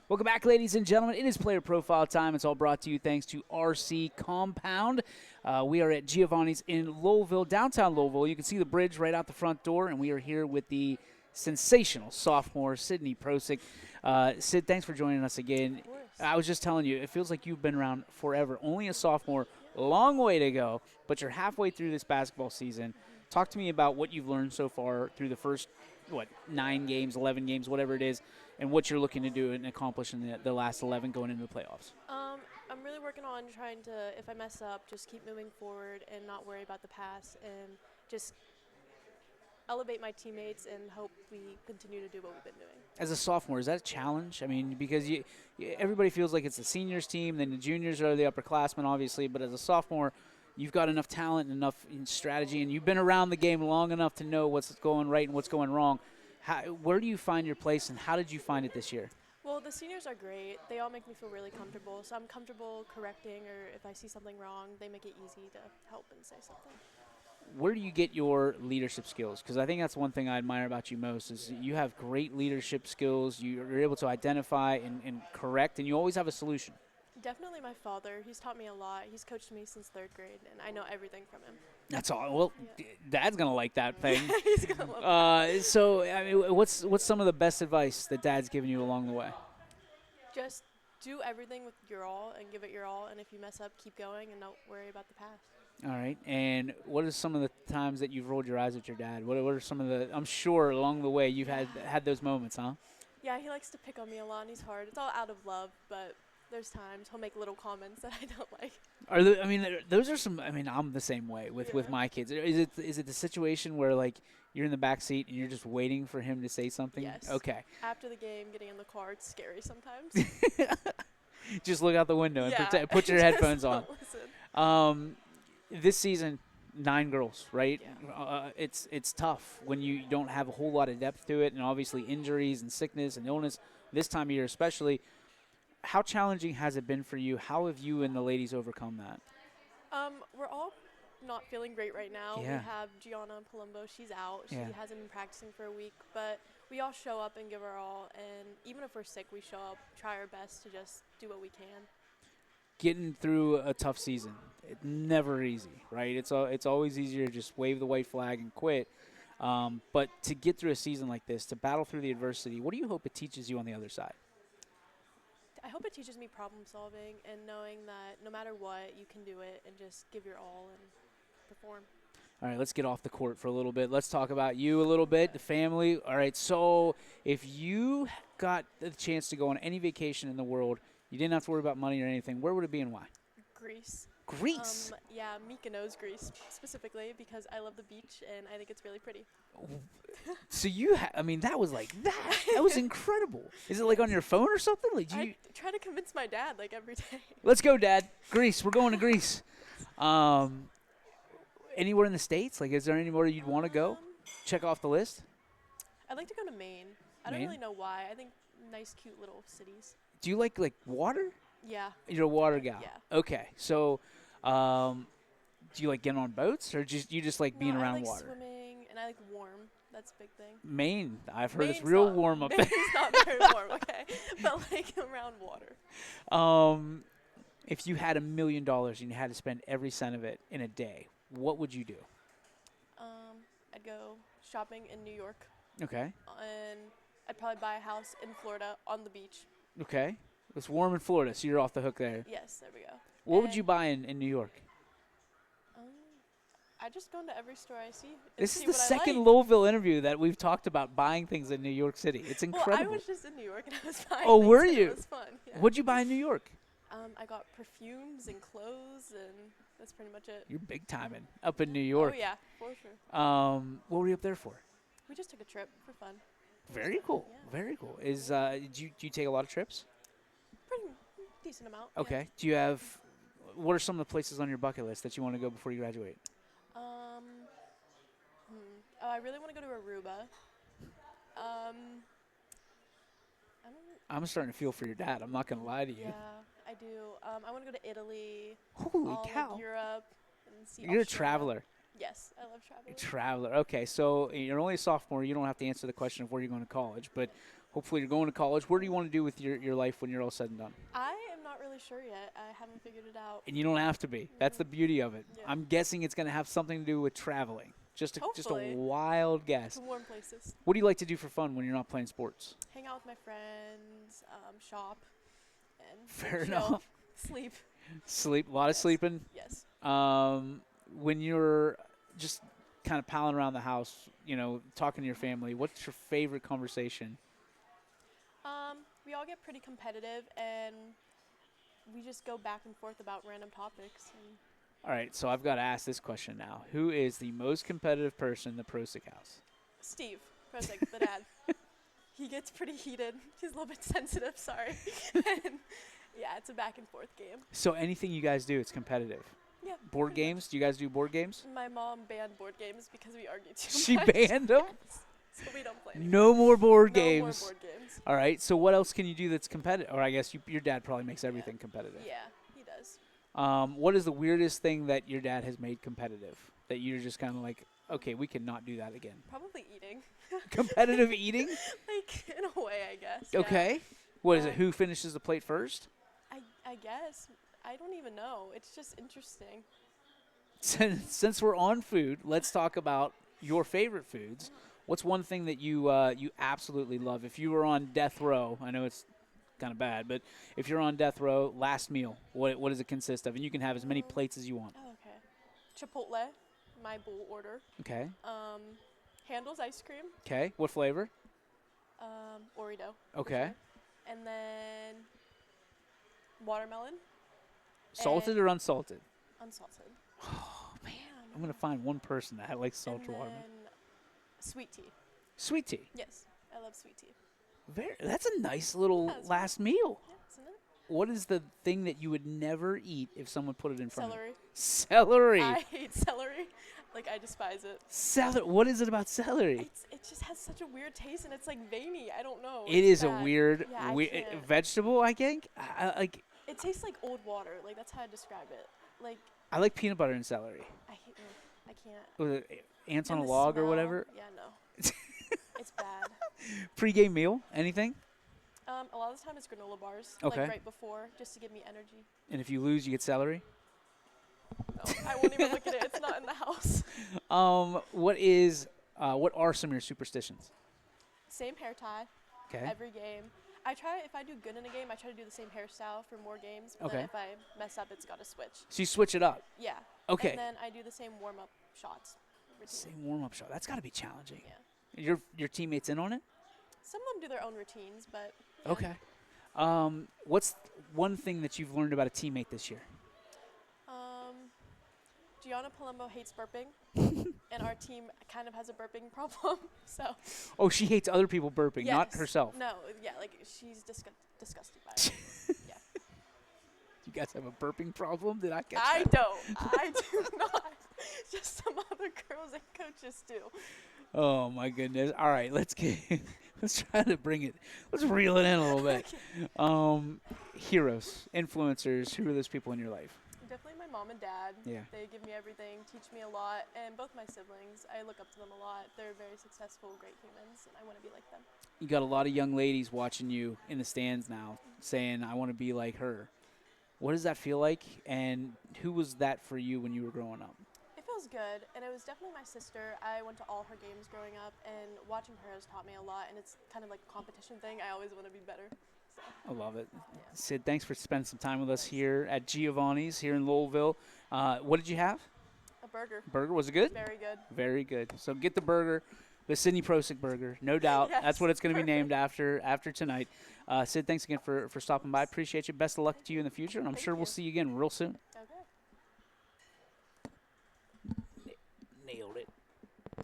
Welcome back, ladies and gentlemen. It is Player Profile time. It's all brought to you thanks to RC Compound. We are at Giovanni's in Lowellville, downtown Lowellville. You can see the bridge right out the front door, and we are here with the sensational sophomore, Sydney Procick. Sid, thanks for joining us again. Of course. I was just telling you, it feels like you've been around forever. Only a sophomore, long way to go, but you're halfway through this basketball season. Talk to me about what you've learned so far through the first, 9 games, 11 games, whatever it is, and what you're looking to do and accomplish in the last 11 going into the playoffs. I'm really working on trying to, if I mess up, just keep moving forward and not worry about the past and just elevate my teammates and hope we continue to do what we've been doing. As a sophomore, is that a challenge? I mean, because everybody feels like it's the seniors team, then the juniors are the upperclassmen, obviously, but as a sophomore, you've got enough talent and enough strategy, and you've been around the game long enough to know what's going right and what's going wrong. Where do you find your place, and how did you find it this year? Well, the seniors are great. They all make me feel really comfortable, so I'm comfortable correcting, or if I see something wrong, they make it easy to help and say something. Where do you get your leadership skills? Because I think that's one thing I admire about you most is you have great leadership skills. You're able to identify and correct, and you always have a solution. Definitely my father. He's taught me a lot. He's coached me since 3rd grade, and I know everything from him. That's all. Well, Dad's going to like that thing. He's going to love it. So, I mean, what's some of the best advice that Dad's given you along the way? Just do everything with your all and give it your all, and if you mess up, keep going and don't worry about the past. All right. And what are some of the times that you've rolled your eyes at your dad? What are some of the – I'm sure along the way you've had those moments, huh? Yeah, he likes to pick on me a lot, and he's hard. It's all out of love, but there's times he'll make little comments that I don't like. Those are some – I mean, I'm the same way with my kids. Is it the situation where, like, you're in the back seat and you're just waiting for him to say something? Yes. Okay. After the game, getting in the car, it's scary sometimes. Just look out the window and Yeah. put your headphones on. Don't listen. This season, 9 girls, right? Yeah. It's tough when you don't have a whole lot of depth to it, and obviously injuries and sickness and illness this time of year especially. How challenging has it been for you? How have you and the ladies overcome that? We're all not feeling great right now. Yeah. We have Gianna Palumbo. She's out. She Yeah. hasn't been practicing for a week, but we all show up and give our all, and even if we're sick, we show up, try our best to just do what we can. Getting through a tough season, it's never easy, right? It's always easier to just wave the white flag and quit. But to get through a season like this, to battle through the adversity, what do you hope it teaches you on the other side? I hope it teaches me problem solving and knowing that no matter what, you can do it and just give your all and perform. All right, let's get off the court for a little bit. Let's talk about you a little bit, the family. All right, so if you got the chance to go on any vacation in the world, you didn't have to worry about money or anything, where would it be and why? Greece. Greece? Yeah, Mykonos, Greece, specifically because I love the beach and I think it's really pretty. So that was like that. That was incredible. Is it like on your phone or something? Like, I try to convince my dad like every day. Let's go, Dad. Greece. We're going to Greece. Anywhere in the States? Like, is there anywhere you'd want to go? Check off the list. I'd like to go to Maine. I don't really know why. I think nice, cute little cities. Do you like water? Yeah. You're a water gal. Yeah. Okay. So, do you like getting on boats, or you just like being around I like water? Swimming, and I like warm. That's a big thing. Maine. I've heard it's Maine's real not- warm up there. Maine's not very warm, okay? But like around water. If you had $1 million and you had to spend every cent of it in a day, what would you do? I'd go shopping in New York, Okay. and I'd probably buy a house in Florida on the beach. Okay. It's warm in Florida, so you're off the hook there. Yes, there we go. What would you buy in New York? I just go into every store I see. This is see the what I second like. Louisville interview that we've talked about buying things in New York City. It's incredible. Well, I was just in New York and I was buying Oh, things were and you? It was fun. Yeah. What'd you buy in New York? I got perfumes and clothes, and that's pretty much it. You're big timing up in New York. Oh, yeah, for sure. What were you up there for? We just took a trip for fun. Very cool. Yeah. Very cool. Do you take a lot of trips? Pretty decent amount. yeah. Okay. Do you have – what are some of the places on your bucket list that you want to go before you graduate? I really want to go to Aruba. I don't I'm starting to feel for your dad. I'm not going to lie to you. Yeah, I do. I want to go to Italy. Holy all, cow. Like Europe. And see You're a Australia. traveler. Yes, I love traveling. A traveler. Okay, so you're only a sophomore. You don't have to answer the question of where you're going to college. But Hopefully you're going to college. What do you want to do with your life when you're all said and done? I am not really sure yet. I haven't figured it out. And you don't have to be. That's the beauty of it. Yeah. I'm guessing it's going to have something to do with traveling. Just a Hopefully. wild guess. To warm places. What do you like to do for fun when you're not playing sports? Hang out with my friends, shop, and Fair chill, enough. sleep. Sleep. A lot of sleeping. Yes. When you're just kind of palling around the house, talking to your family, what's your favorite conversation? We all get pretty competitive, and we just go back and forth about random topics. And All right, so I've got to ask this question now. Who is the most competitive person in the Procick house? Steve, Procick, the dad. He gets pretty heated. He's a little bit sensitive, sorry. And yeah, it's a back and forth game. So anything you guys do, it's competitive. Yeah. Board games? Do you guys do board games? My mom banned board games because we argue too She much. banned them? So we don't play anymore. No more board No games. more board games. All right, so what else can you do that's competitive? Or I guess your dad probably makes everything competitive. Yeah, he does. What is the weirdest thing that your dad has made competitive that you're just kind of like, okay, we cannot do that again? Probably eating. Competitive eating? Like, in a way, I guess. Yeah. Okay. What is it? Who finishes the plate first? I guess. I don't even know. It's just interesting. Since we're on food, let's talk about your favorite foods. What's one thing that you absolutely love? If you were on death row, I know it's kind of bad, but if you're on death row, last meal, what does it consist of? And you can have as many plates as you want. Oh, okay. Chipotle, my bowl order. Okay. Handel's ice cream. Okay. What flavor? Oreo. for Okay. sure. And then watermelon. Salted or unsalted? Unsalted. Oh, man. I'm going to find one person that likes And salted watermelon. then sweet tea. Sweet tea. Yes, I love sweet tea. That's a nice little Yeah, it's last meal. Yeah, isn't it? What is the thing that you would never eat if someone put it in front of you? Celery. Celery. I hate celery. Like, I despise it. Celery. What is it about celery? It just has such a weird taste, and it's like veiny. I don't know. It It's is a bad. weird Yeah, I can't. vegetable, I think. Like It tastes like old water. Like, that's how I describe it. Like, I like peanut butter and celery. I hate it. I can't. With ants on And a the log or smell. whatever. Yeah, no. It's bad. Pre-game meal, anything? A lot of the time it's granola bars. Okay. Like right before, just to give me energy. And if you lose, you get celery. No, I won't even look at it. It's not in the house. What are some of your superstitions? Same hair tie. Okay. Every game. If I do good in a game, I try to do the same hairstyle for more games. But Okay. then if I mess up, it's got to switch. So you switch it up. Yeah. Okay. And then I do the same warm-up shots. routine. Same warm-up shot. That's got to be challenging. Yeah. Your teammates in on it? Some of them do their own routines, but yeah. Okay. What's one thing that you've learned about a teammate this year? Gianna Palumbo hates burping, and our team kind of has a burping problem. So. Oh, she hates other people burping, not Yes. herself. No, yeah, like she's disgusted by it. Yeah. You guys have a burping problem? Did I catch I that? don't. I do not. Just some other girls and coaches do. Oh my goodness! All right, let's try to bring it. Let's reel it in a little bit. Heroes, influencers. Who are those people in your life? Definitely my mom and dad. Yeah. They give me everything, teach me a lot, and both my siblings. I look up to them a lot. They're very successful, great humans, and I want to be like them. You got a lot of young ladies watching you in the stands now, saying, "I want to be like her." What does that feel like? And who was that for you when you were growing up? It feels good, and it was definitely my sister. I went to all her games growing up, and watching her has taught me a lot, and it's kind of like a competition thing. I always want to be better. So. I love it. Yeah. Sid, thanks for spending some time with us here at Giovanni's here in Lowellville. What did you have? A burger. Burger, was it good? Very good. Very good. So get the burger, the Sydney Procick burger, no doubt. Yes, That's what it's going to be perfect. named after tonight. Sid, thanks again for stopping by. Appreciate you. Best of luck to you in the future, and I'm Thank sure we'll you. see you again real soon. Okay. Nailed it.